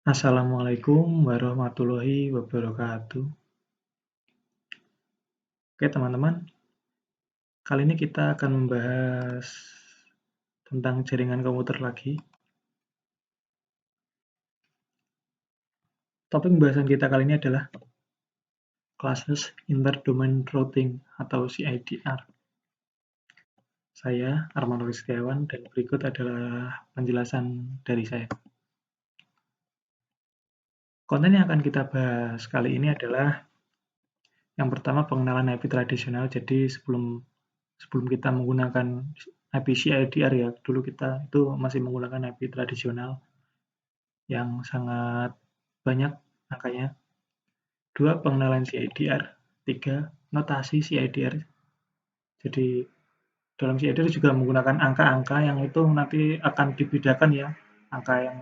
Assalamualaikum warahmatullahi wabarakatuh. Oke teman-teman, kali ini kita akan membahas tentang jaringan komputer lagi. Topik pembahasan kita kali ini adalah Classless Interdomain Routing atau CIDR. Saya Arman Setiawan dan berikut adalah penjelasan dari saya. Konten yang akan kita bahas kali ini adalah yang pertama pengenalan IP tradisional. Jadi sebelum kita menggunakan IP CIDR ya, dulu kita itu masih menggunakan IP tradisional yang sangat banyak angkanya. 2. Pengenalan CIDR. 3. Notasi CIDR. Jadi dalam CIDR juga menggunakan angka-angka yang itu nanti akan dibedakan ya. Angka yang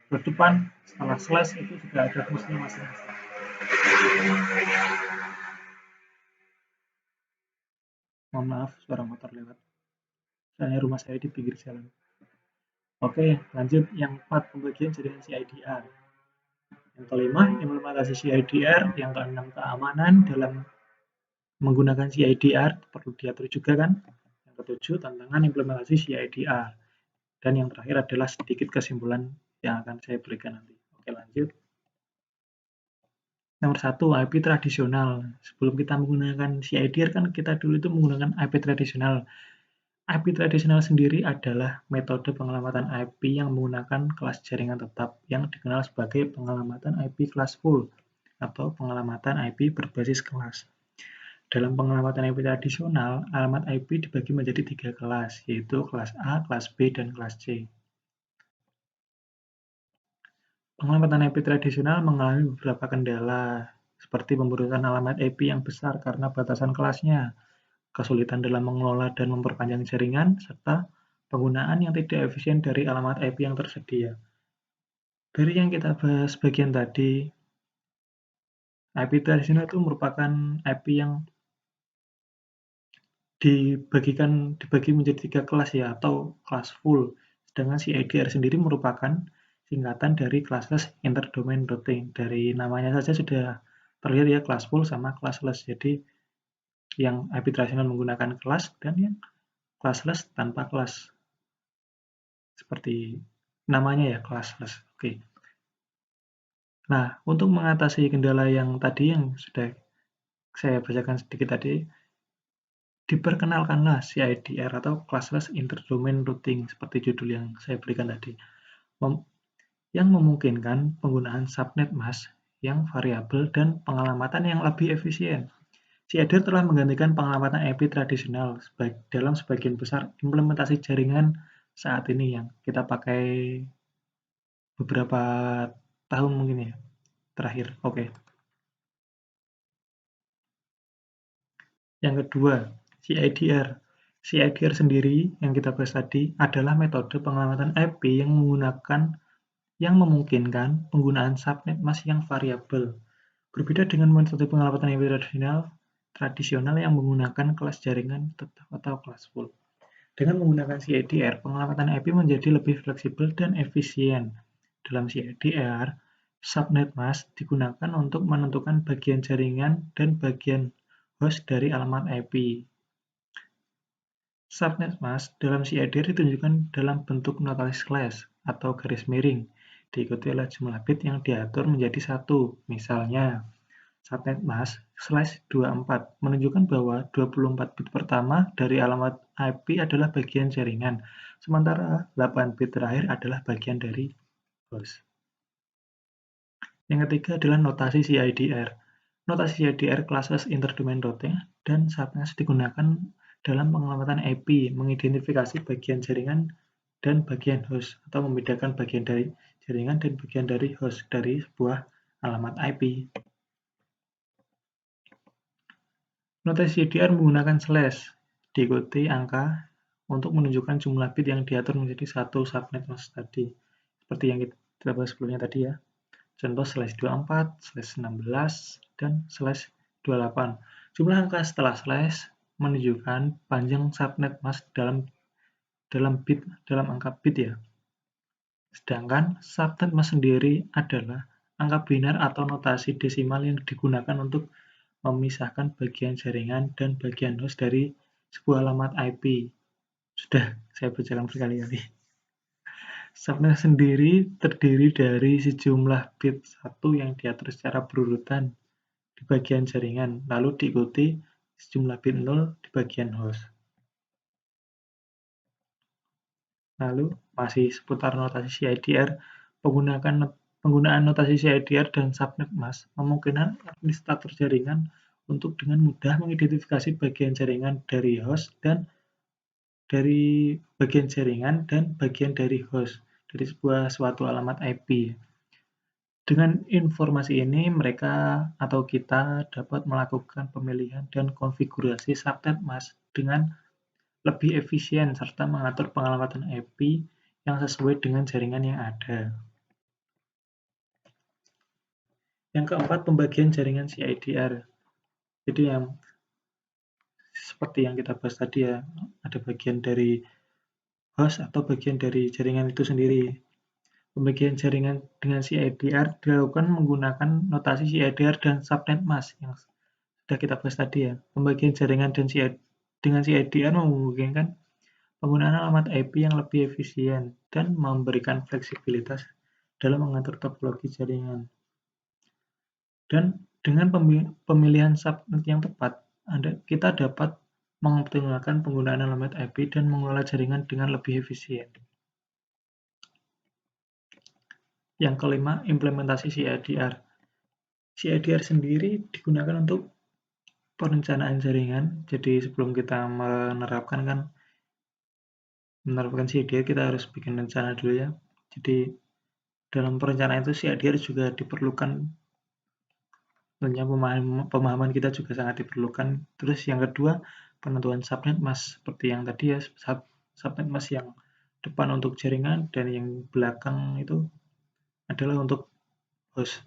berdepan setelah slash itu juga ada fungsinya masing-masing. Mohon maaf, suara motor lewat. Soalnya rumah saya di pinggir jalan. Oke, lanjut. Yang 4, pembagian jaringan CIDR. Yang kelima, implementasi CIDR. Yang keenam, keamanan dalam menggunakan CIDR, perlu diatur juga kan. Yang ketujuh, tantangan implementasi CIDR. Dan yang terakhir adalah sedikit kesimpulan yang akan saya berikan nanti. Oke, lanjut. Nomor 1, IP tradisional. Sebelum kita menggunakan CIDR kan kita dulu itu menggunakan IP tradisional. IP tradisional sendiri adalah metode pengelamatan IP yang menggunakan kelas jaringan tetap yang dikenal sebagai pengelamatan IP kelas full atau pengelamatan IP berbasis kelas. Dalam pengelamatan IP tradisional, alamat IP dibagi menjadi 3 kelas, yaitu kelas A, kelas B, dan kelas C. Pengelamatan IP tradisional mengalami beberapa kendala, seperti pemburukan alamat IP yang besar karena batasan kelasnya, kesulitan dalam mengelola dan memperpanjang jaringan, serta penggunaan yang tidak efisien dari alamat IP yang tersedia. Dari yang kita bahas bagian tadi, IP tradisional itu merupakan IP yang dibagi menjadi 3 kelas ya, atau kelas full. Sedangkan CIDR sendiri merupakan singkatan dari Classless Interdomain Routing. Dari namanya saja sudah terlihat ya, kelas full sama classless. Jadi yang IP tradisional menggunakan kelas dan yang classless tanpa kelas. Seperti namanya ya, classless. Oke. Nah, untuk mengatasi kendala yang tadi yang sudah saya bacakan sedikit tadi, diperkenalkanlah CIDR atau Classless Interdomain Routing seperti judul yang saya berikan tadi, yang memungkinkan penggunaan subnet mask yang variabel dan pengelamatan yang lebih efisien. CIDR telah menggantikan pengelamatan IP tradisional dalam sebagian besar implementasi jaringan saat ini yang kita pakai beberapa tahun mungkin ya terakhir. Oke. Yang kedua, CIDR. CIDR sendiri yang kita bahas tadi adalah metode pengelamatan IP yang memungkinkan penggunaan subnet mask yang variabel. Berbeda dengan metode pengelamatan IP tradisional yang menggunakan kelas jaringan tetap atau kelas full. Dengan menggunakan CIDR, pengelamatan IP menjadi lebih fleksibel dan efisien. Dalam CIDR, subnet mask digunakan untuk menentukan bagian jaringan dan bagian host dari alamat IP. Subnet mask dalam CIDR ditunjukkan dalam bentuk notasi slash atau garis miring, diikuti oleh jumlah bit yang diatur menjadi 1. Misalnya, subnet mask /24 menunjukkan bahwa 24 bit pertama dari alamat IP adalah bagian jaringan, sementara 8 bit terakhir adalah bagian dari host. Yang ketiga adalah notasi CIDR. Notasi CIDR Classless Interdomain Routing dan subnet digunakan dalam pengelamatan IP, mengidentifikasi bagian jaringan dan bagian host, atau membedakan bagian dari jaringan dan bagian dari host dari sebuah alamat IP. Notasi CIDR menggunakan slash, diikuti angka untuk menunjukkan jumlah bit yang diatur menjadi satu subnet mask tadi. Seperti yang kita bahas sebelumnya tadi ya. Contoh /24, /16, dan /28. Jumlah angka setelah slash menunjukkan panjang subnet mask dalam angka bit ya. Sedangkan subnet mask sendiri adalah angka binar atau notasi desimal yang digunakan untuk memisahkan bagian jaringan dan bagian host dari sebuah alamat IP. Sudah saya bacakan berkali-kali. Subnet sendiri terdiri dari sejumlah bit 1 yang diatur secara berurutan di bagian jaringan, lalu diikuti sejumlah bit 0 di bagian host. Lalu masih seputar notasi CIDR, penggunaan notasi CIDR dan subnet mask memungkinkan administrator jaringan untuk dengan mudah mengidentifikasi bagian jaringan dari host dan bagian dari host dari suatu alamat IP. Dengan informasi ini, mereka atau kita dapat melakukan pemilihan dan konfigurasi subnet mask dengan lebih efisien serta mengatur pengelolaan IP yang sesuai dengan jaringan yang ada. Yang keempat, pembagian jaringan CIDR. Jadi yang seperti yang kita bahas tadi ya, ada bagian dari host atau bagian dari jaringan itu sendiri. Pembagian jaringan dengan CIDR dilakukan menggunakan notasi CIDR dan subnet mask yang sudah kita bahas tadi ya. Pembagian jaringan dengan CIDR memungkinkan penggunaan alamat IP yang lebih efisien dan memberikan fleksibilitas dalam mengatur topologi jaringan. Dan dengan pemilihan subnet yang tepat, kita dapat mengoptimalkan penggunaan alamat IP dan mengelola jaringan dengan lebih efisien. Yang kelima, implementasi CIDR. CIDR sendiri digunakan untuk perencanaan jaringan. Jadi sebelum kita menerapkan CIDR, kita harus bikin rencana dulu ya. Jadi dalam perencanaan itu CIDR juga diperlukan. Tentunya pemahaman kita juga sangat diperlukan. Terus yang kedua, penentuan subnet mask seperti yang tadi ya, subnet mask yang depan untuk jaringan dan yang belakang itu adalah untuk host.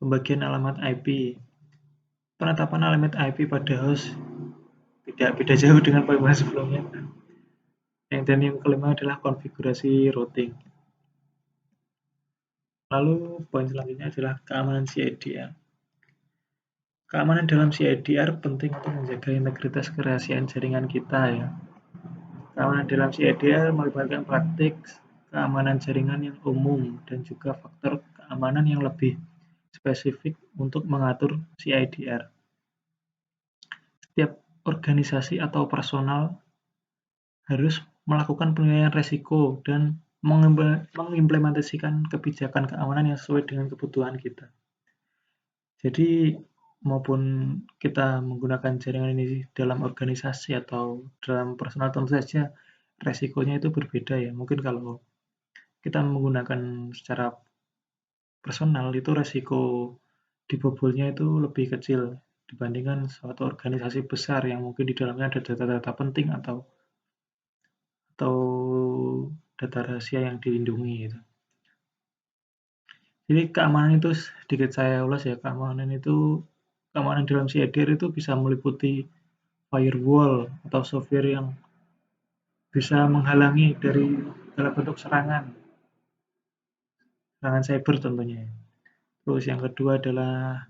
Pembagian alamat IP. Penetapan alamat IP pada host tidak beda jauh dengan pemahaman sebelumnya. Dan yang kelima adalah konfigurasi routing. Lalu poin selanjutnya adalah keamanan CIDR. Keamanan dalam CIDR penting untuk menjaga integritas kerahasiaan jaringan kita ya. Keamanan dalam CIDR melibatkan praktik keamanan jaringan yang umum dan juga faktor keamanan yang lebih spesifik untuk mengatur CIDR. Setiap organisasi atau personal harus melakukan penilaian resiko dan mengimplementasikan kebijakan keamanan yang sesuai dengan kebutuhan kita. Jadi maupun kita menggunakan jaringan ini dalam organisasi atau dalam personal, tentu saja resikonya itu berbeda ya. Mungkin kalau kita menggunakan secara personal itu resiko dibobolnya itu lebih kecil dibandingkan suatu organisasi besar yang mungkin di dalamnya ada data-data penting atau data rahasia yang dilindungi gitu. Jadi keamanan itu sedikit saya ulas ya, keamanan dalam CIDR itu bisa meliputi firewall atau software yang bisa menghalangi dari dalam bentuk serangan cyber tentunya. Terus yang kedua adalah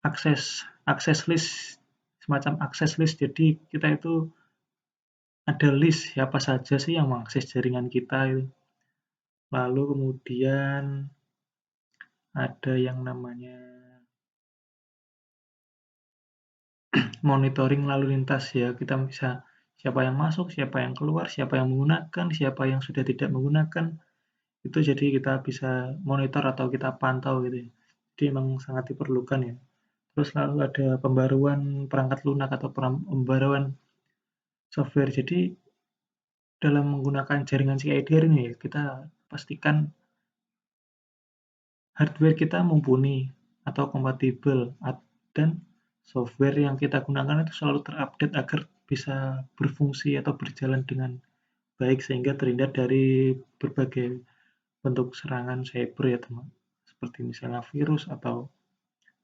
akses list, semacam akses list. Jadi kita itu ada list siapa saja sih yang mengakses jaringan kita itu. Lalu kemudian ada yang namanya monitoring lalu lintas ya. Kita bisa siapa yang masuk, siapa yang keluar, siapa yang menggunakan, siapa yang sudah tidak menggunakan. Itu jadi kita bisa monitor atau kita pantau gitu ya. Jadi memang sangat diperlukan ya. Terus lalu ada pembaruan perangkat lunak atau pembaruan software. Jadi dalam menggunakan jaringan CIDR ini kita pastikan hardware kita mumpuni atau kompatibel dan software yang kita gunakan itu selalu terupdate agar bisa berfungsi atau berjalan dengan baik sehingga terhindar dari berbagai bentuk serangan cyber ya teman, seperti misalnya virus atau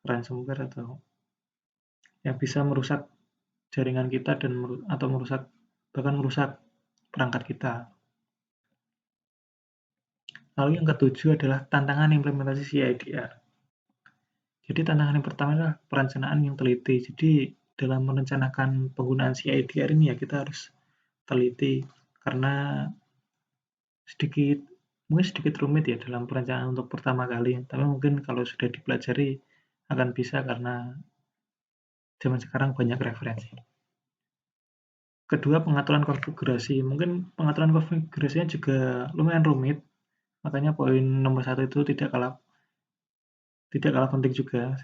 ransomware atau yang bisa merusak jaringan kita dan atau bahkan merusak perangkat kita. Lalu yang ketujuh adalah tantangan implementasi CIDR. Jadi tantangan yang pertama adalah perencanaan yang teliti. Jadi dalam merencanakan penggunaan CIDR ini ya kita harus teliti karena mungkin sedikit rumit ya dalam perencanaan untuk pertama kali. Tapi mungkin kalau sudah dipelajari akan bisa karena zaman sekarang banyak referensi. Kedua, pengaturan konfigurasi. Mungkin pengaturan konfigurasinya juga lumayan rumit, makanya poin nomor 1 itu tidak kalah penting juga.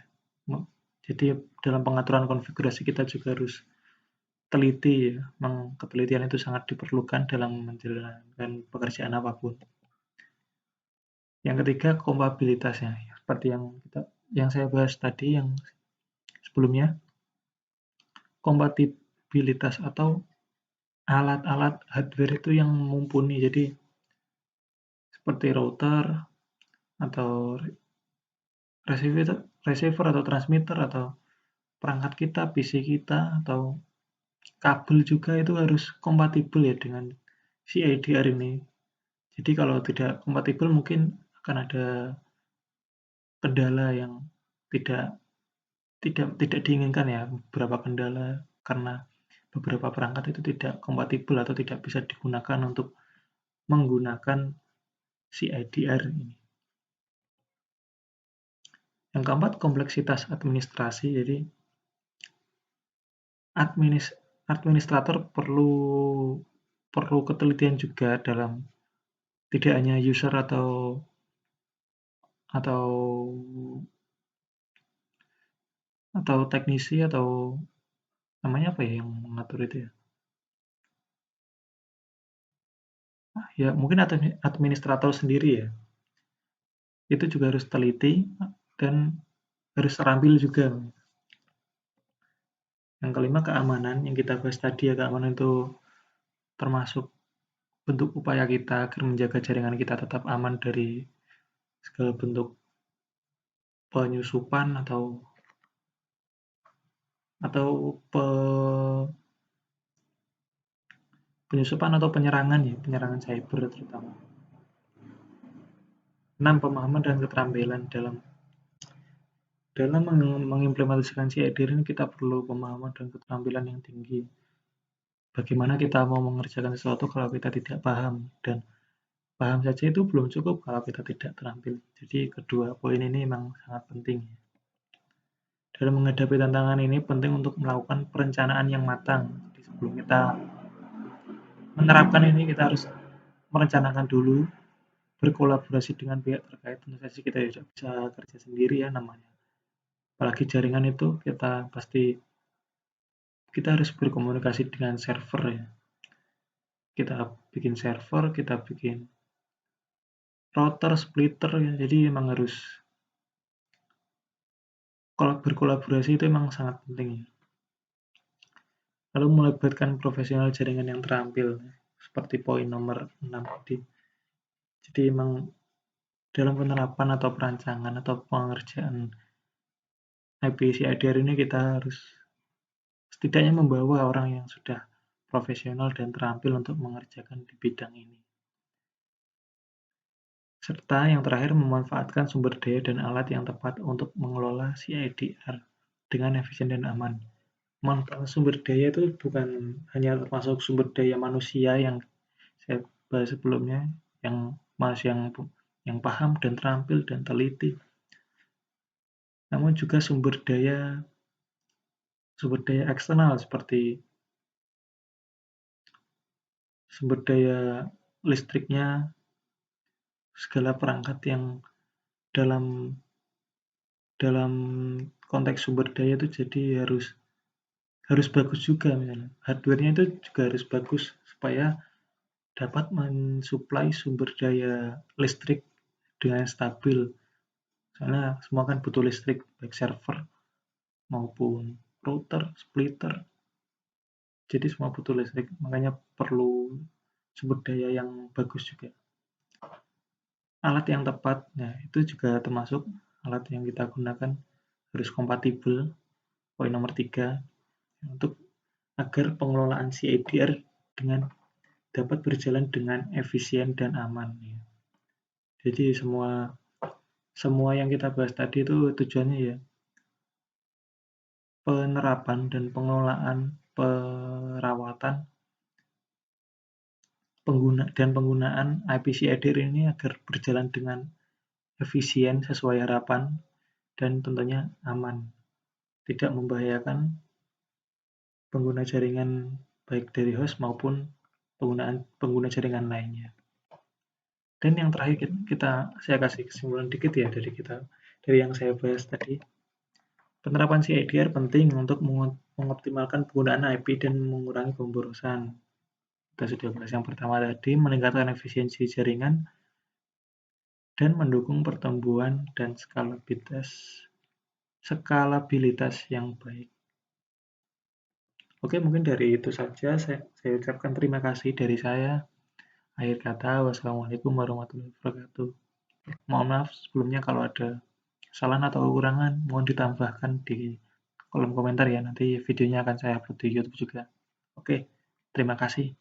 Jadi dalam pengaturan konfigurasi kita juga harus teliti ya. Memang ketelitian itu sangat diperlukan dalam menjalankan pekerjaan apapun. Yang ketiga, kompatibilitasnya. Seperti yang saya bahas tadi yang sebelumnya, kompatibilitas atau alat-alat hardware itu yang mumpuni. Jadi seperti router atau receiver atau transmitter atau perangkat kita, PC kita atau kabel juga itu harus kompatibel ya dengan CIDR ini. Jadi kalau tidak kompatibel mungkin akan ada kendala yang tidak tidak diinginkan ya, beberapa kendala karena beberapa perangkat itu tidak kompatibel atau tidak bisa digunakan untuk menggunakan CIDR ini. Yang keempat, kompleksitas administrasi. Jadi administrator perlu ketelitian juga dalam tidak hanya user atau teknisi atau namanya apa ya yang mengatur itu ya? Ya mungkin administrator sendiri ya. Itu juga harus teliti dan harus terampil juga. Yang kelima, keamanan yang kita bahas tadi ya, keamanan itu termasuk bentuk upaya kita agar menjaga jaringan kita tetap aman dari segala bentuk penyusupan atau penyusupan atau penyerangan ya, penyerangan cyber terutama. 6. Pemahaman dan keterampilan dalam mengimplementasikan CIDR ini kita perlu pemahaman dan keterampilan yang tinggi. Bagaimana kita mau mengerjakan sesuatu kalau kita tidak paham, dan paham saja itu belum cukup kalau kita tidak terampil. Jadi kedua poin ini memang sangat penting. Dalam menghadapi tantangan ini penting untuk melakukan perencanaan yang matang. Jadi sebelum kita menerapkan ini kita harus merencanakan dulu, berkolaborasi dengan pihak terkait. Tentu saja kita tidak bisa kerja sendiri ya namanya. Apalagi jaringan itu kita harus berkomunikasi dengan server ya. Kita bikin server, kita bikin router, splitter ya. Jadi memang harus berkolaborasi itu memang sangat penting ya. Lalu melibatkan profesional jaringan yang terampil seperti poin nomor 6 tadi. Jadi memang dalam penerapan atau perancangan atau pengerjaan IP/CIDR ini kita harus setidaknya membawa orang yang sudah profesional dan terampil untuk mengerjakan di bidang ini. Serta yang terakhir, memanfaatkan sumber daya dan alat yang tepat untuk mengelola CIDR dengan efisien dan aman. Manfaat sumber daya itu bukan hanya termasuk sumber daya manusia yang saya bahas sebelumnya, yang paham dan terampil dan teliti, namun juga sumber daya eksternal seperti sumber daya listriknya, segala perangkat yang dalam konteks sumber daya itu jadi harus bagus juga, misalnya hardware-nya itu juga harus bagus supaya dapat mensuplai sumber daya listrik dengan stabil. Soalnya semua kan butuh listrik, baik server maupun router, splitter. Jadi semua butuh listrik, makanya perlu sumber daya yang bagus juga. Alat yang tepat, nah itu juga termasuk alat yang kita gunakan harus kompatibel, poin nomor 3, untuk agar pengelolaan CIDR dapat berjalan dengan efisien dan aman. Jadi semua yang kita bahas tadi itu tujuannya ya penerapan dan pengelolaan perawatan penggunaan IPC EDR ini agar berjalan dengan efisien sesuai harapan dan tentunya aman, tidak membahayakan pengguna jaringan baik dari host maupun pengguna jaringan lainnya. Dan yang terakhir saya kasih kesimpulan dikit ya dari yang saya bahas tadi. Penerapan CIDR penting untuk mengoptimalkan penggunaan IP dan mengurangi pemborosan. Kita sudah bahas yang pertama tadi, meningkatkan efisiensi jaringan dan mendukung pertumbuhan dan skalabilitas yang baik. Oke, mungkin dari itu saja. Saya ucapkan terima kasih dari saya. Akhir kata, wassalamualaikum warahmatullahi wabarakatuh. Mohon maaf sebelumnya kalau ada kesalahan atau kekurangan, mohon ditambahkan di kolom komentar ya. Nanti videonya akan saya upload di YouTube juga. Oke, terima kasih.